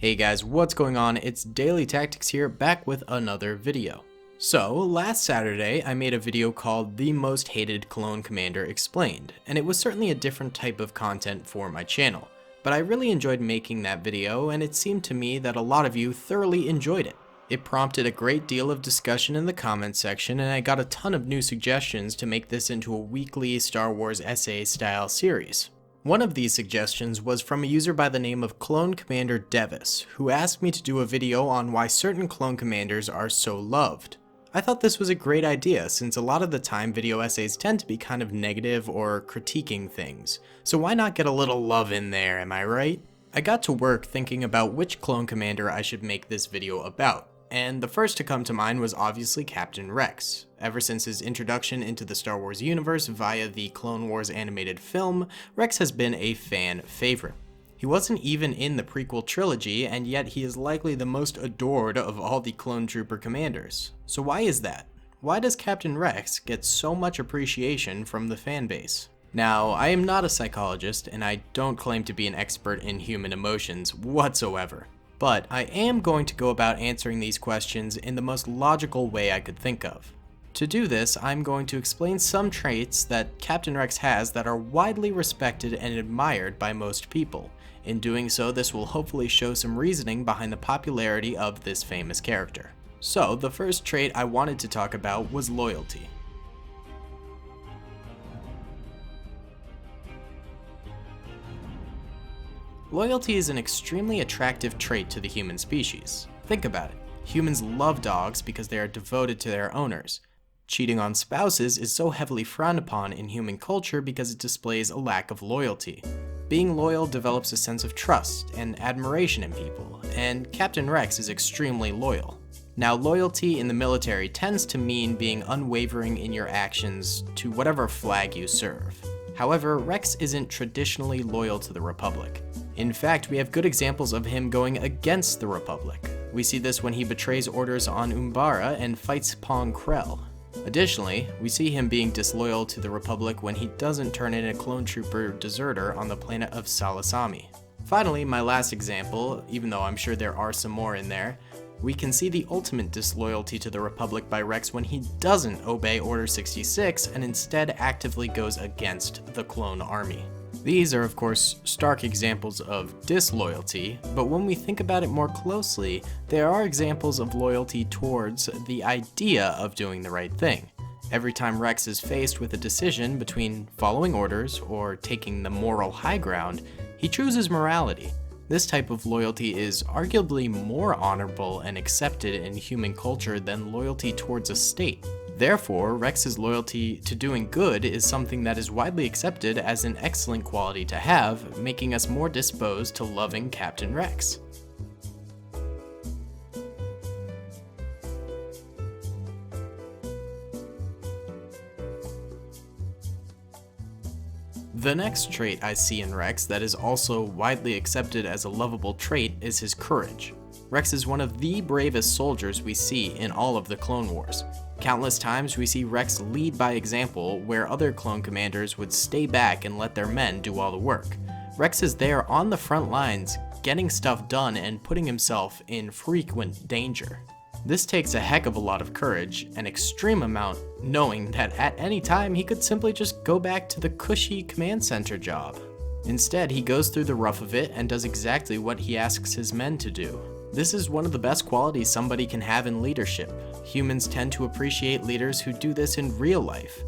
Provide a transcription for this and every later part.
Hey guys, what's going on? It's Daley Tactics here, back with another video. So, last Saturday, I made a video called The Most Hated Clone Commander Explained, and it was certainly a different type of content for my channel. But I really enjoyed making that video, and it seemed to me that a lot of you thoroughly enjoyed it. It prompted a great deal of discussion in the comments section, and I got a ton of new suggestions to make this into a weekly Star Wars essay style series. One of these suggestions was from a user by the name of Clone Commander Devis, who asked me to do a video on why certain clone commanders are so loved. I thought this was a great idea, since a lot of the time video essays tend to be kind of negative or critiquing things, so why not get a little love in there, am I right? I got to work thinking about which clone commander I should make this video about, and the first to come to mind was obviously Captain Rex. Ever since his introduction into the Star Wars universe via the Clone Wars animated film, Rex has been a fan favorite. He wasn't even in the prequel trilogy, and yet he is likely the most adored of all the clone trooper commanders. So why is that? Why does Captain Rex get so much appreciation from the fanbase? Now, I am not a psychologist, and I don't claim to be an expert in human emotions whatsoever. But I am going to go about answering these questions in the most logical way I could think of. To do this, I'm going to explain some traits that Captain Rex has that are widely respected and admired by most people. In doing so, this will hopefully show some reasoning behind the popularity of this famous character. So, the first trait I wanted to talk about was loyalty. Loyalty is an extremely attractive trait to the human species. Think about it. Humans love dogs because they are devoted to their owners. Cheating on spouses is so heavily frowned upon in human culture because it displays a lack of loyalty. Being loyal develops a sense of trust and admiration in people, and Captain Rex is extremely loyal. Now, loyalty in the military tends to mean being unwavering in your actions to whatever flag you serve. However, Rex isn't traditionally loyal to the Republic. In fact, we have good examples of him going against the Republic. We see this when he betrays orders on Umbara and fights Pong Krell. Additionally, we see him being disloyal to the Republic when he doesn't turn in a clone trooper deserter on the planet of Salasami. Finally, my last example, even though I'm sure there are some more in there, we can see the ultimate disloyalty to the Republic by Rex when he doesn't obey Order 66 and instead actively goes against the clone army. These are of course stark examples of disloyalty, but when we think about it more closely, there are examples of loyalty towards the idea of doing the right thing. Every time Rex is faced with a decision between following orders or taking the moral high ground, he chooses morality. This type of loyalty is arguably more honorable and accepted in human culture than loyalty towards a state. Therefore, Rex's loyalty to doing good is something that is widely accepted as an excellent quality to have, making us more disposed to loving Captain Rex. The next trait I see in Rex that is also widely accepted as a lovable trait is his courage. Rex is one of the bravest soldiers we see in all of the Clone Wars. Countless times we see Rex lead by example where other clone commanders would stay back and let their men do all the work. Rex is there on the front lines, getting stuff done and putting himself in frequent danger. This takes a heck of a lot of courage, an extreme amount, knowing that at any time he could simply just go back to the cushy command center job. Instead, he goes through the rough of it and does exactly what he asks his men to do. This is one of the best qualities somebody can have in leadership. Humans tend to appreciate leaders who do this in real life.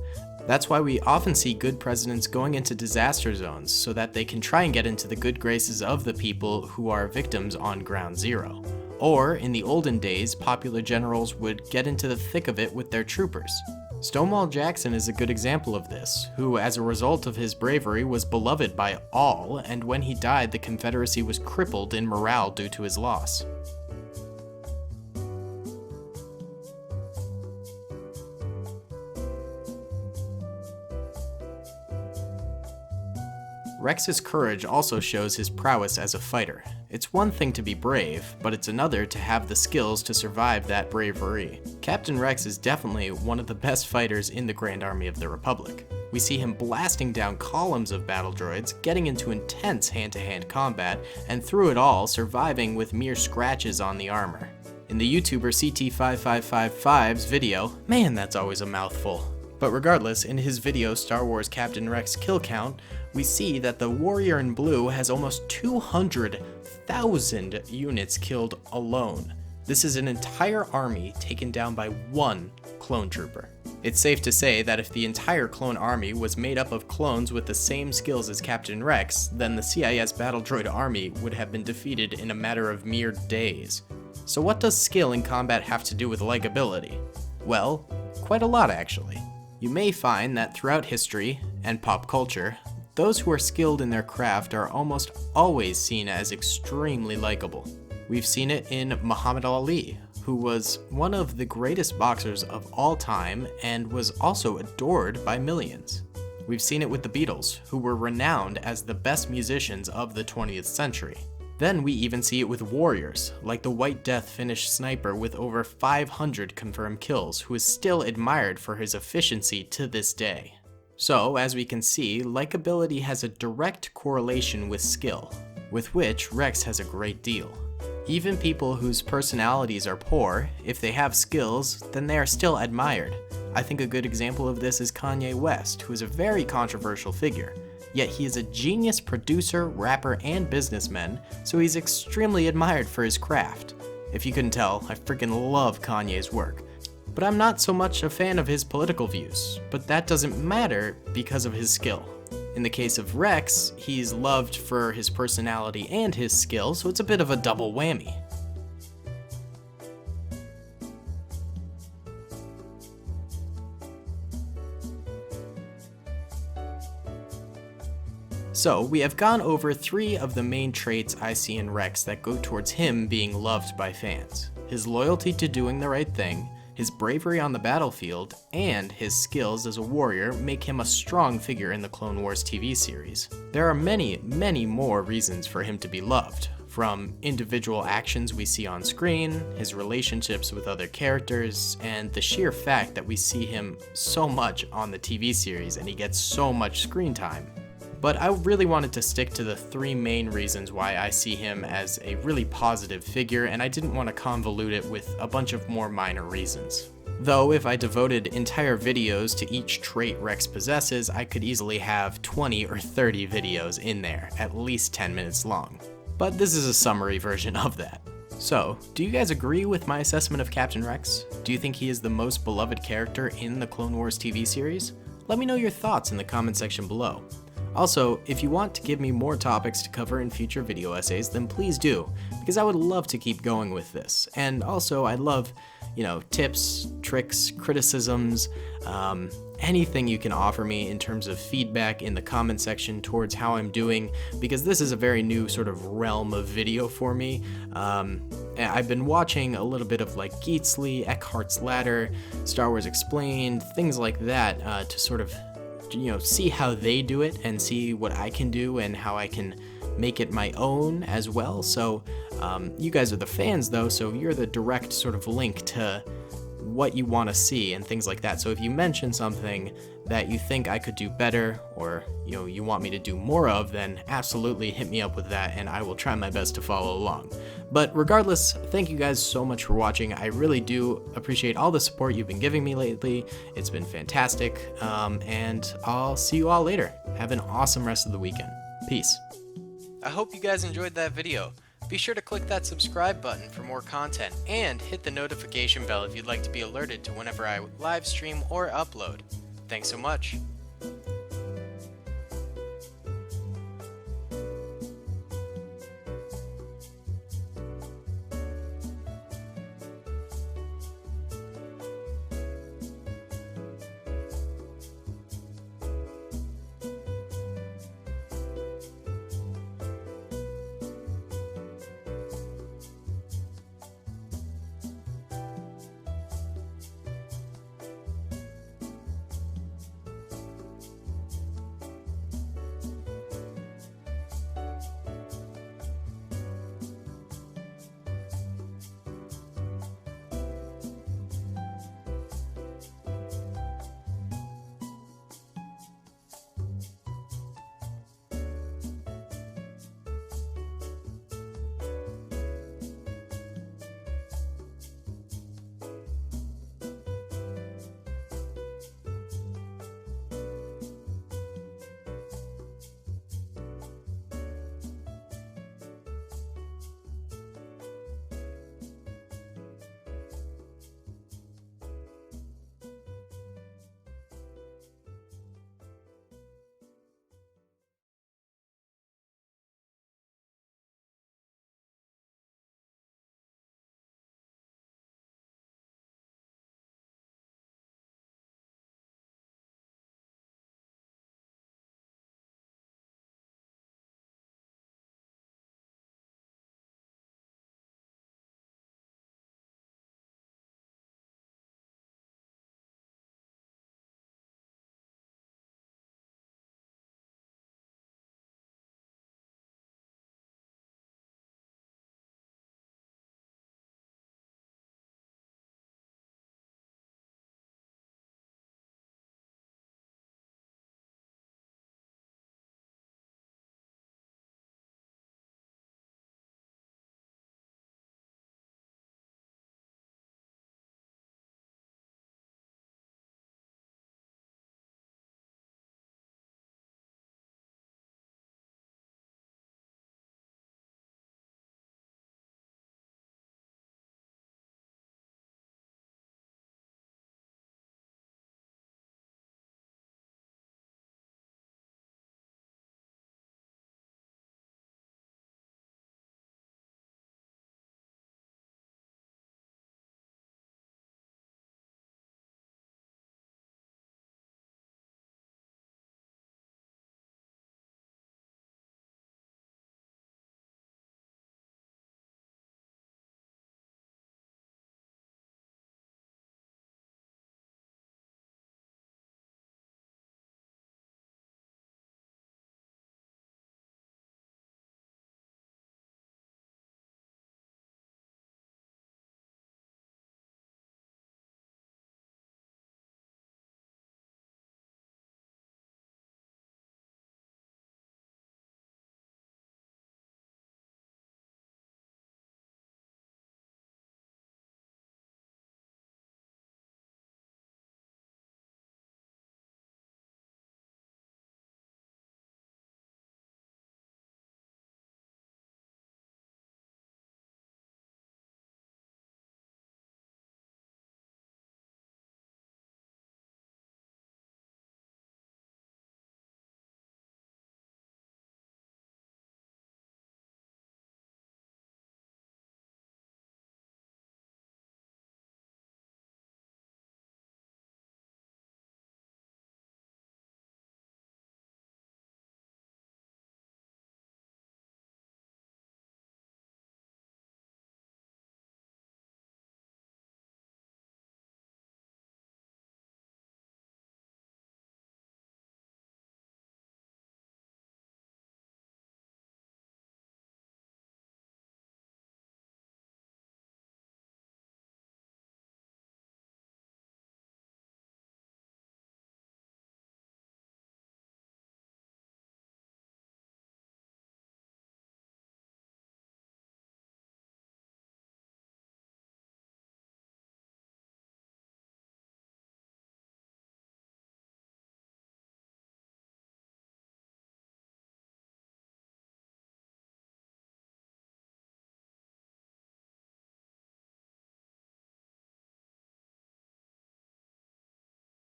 That's why we often see good presidents going into disaster zones so that they can try and get into the good graces of the people who are victims on ground zero. Or, in the olden days, popular generals would get into the thick of it with their troopers. Stonewall Jackson is a good example of this, who as a result of his bravery was beloved by all, and when he died the Confederacy was crippled in morale due to his loss. Rex's courage also shows his prowess as a fighter. It's one thing to be brave, but it's another to have the skills to survive that bravery. Captain Rex is definitely one of the best fighters in the Grand Army of the Republic. We see him blasting down columns of battle droids, getting into intense hand-to-hand combat, and through it all, surviving with mere scratches on the armor. In the YouTuber CT5555's video, man, that's always a mouthful. But regardless, in his video Star Wars Captain Rex Kill Count, we see that the warrior in blue has almost 200,000 units killed alone. This is an entire army taken down by one clone trooper. It's safe to say that if the entire clone army was made up of clones with the same skills as Captain Rex, then the CIS battle droid army would have been defeated in a matter of mere days. So what does skill in combat have to do with likability? Well, quite a lot actually. You may find that throughout history and pop culture, those who are skilled in their craft are almost always seen as extremely likable. We've seen it in Muhammad Ali, who was one of the greatest boxers of all time and was also adored by millions. We've seen it with the Beatles, who were renowned as the best musicians of the 20th century. Then we even see it with warriors, like the White Death Finnish sniper with over 500 confirmed kills, who is still admired for his efficiency to this day. So, as we can see, likability has a direct correlation with skill, with which Rex has a great deal. Even people whose personalities are poor, if they have skills, then they are still admired. I think a good example of this is Kanye West, who is a very controversial figure. Yet he is a genius producer, rapper, and businessman, so he's extremely admired for his craft. If you couldn't tell, I freaking love Kanye's work. But I'm not so much a fan of his political views, but that doesn't matter because of his skill. In the case of Rex, he's loved for his personality and his skill, so it's a bit of a double whammy. So, we have gone over 3 of the main traits I see in Rex that go towards him being loved by fans. His loyalty to doing the right thing, his bravery on the battlefield, and his skills as a warrior make him a strong figure in the Clone Wars TV series. There are many, many more reasons for him to be loved, from individual actions we see on screen, his relationships with other characters, and the sheer fact that we see him so much on the TV series and he gets so much screen time. But I really wanted to stick to the 3 main reasons why I see him as a really positive figure, and I didn't want to convolute it with a bunch of more minor reasons. Though if I devoted entire videos to each trait Rex possesses, I could easily have 20 or 30 videos in there, at least 10 minutes long. But this is a summary version of that. So, do you guys agree with my assessment of Captain Rex? Do you think he is the most beloved character in the Clone Wars TV series? Let me know your thoughts in the comment section below. Also, if you want to give me more topics to cover in future video essays, then please do, because I would love to keep going with this. And also, I'd love, tips, tricks, criticisms, anything you can offer me in terms of feedback in the comment section towards how I'm doing, because this is a very new sort of realm of video for me. I've been watching a little bit of like Geetsley, Eckhart's Ladder, Star Wars Explained, things like that to sort of see how they do it and see what I can do and how I can make it my own as well. So you guys are the fans though, so you're the direct sort of link to what you want to see and things like that. So if you mention something that you think I could do better or you want me to do more of, then absolutely hit me up with that and I will try my best to follow along. But regardless, thank you guys so much for watching. I really do appreciate all the support you've been giving me lately. It's been fantastic, and I'll see you all later. Have an awesome rest of the weekend. Peace. I hope you guys enjoyed that video. Be sure to click that subscribe button for more content and hit the notification bell if you'd like to be alerted to whenever I live stream or upload. Thanks so much.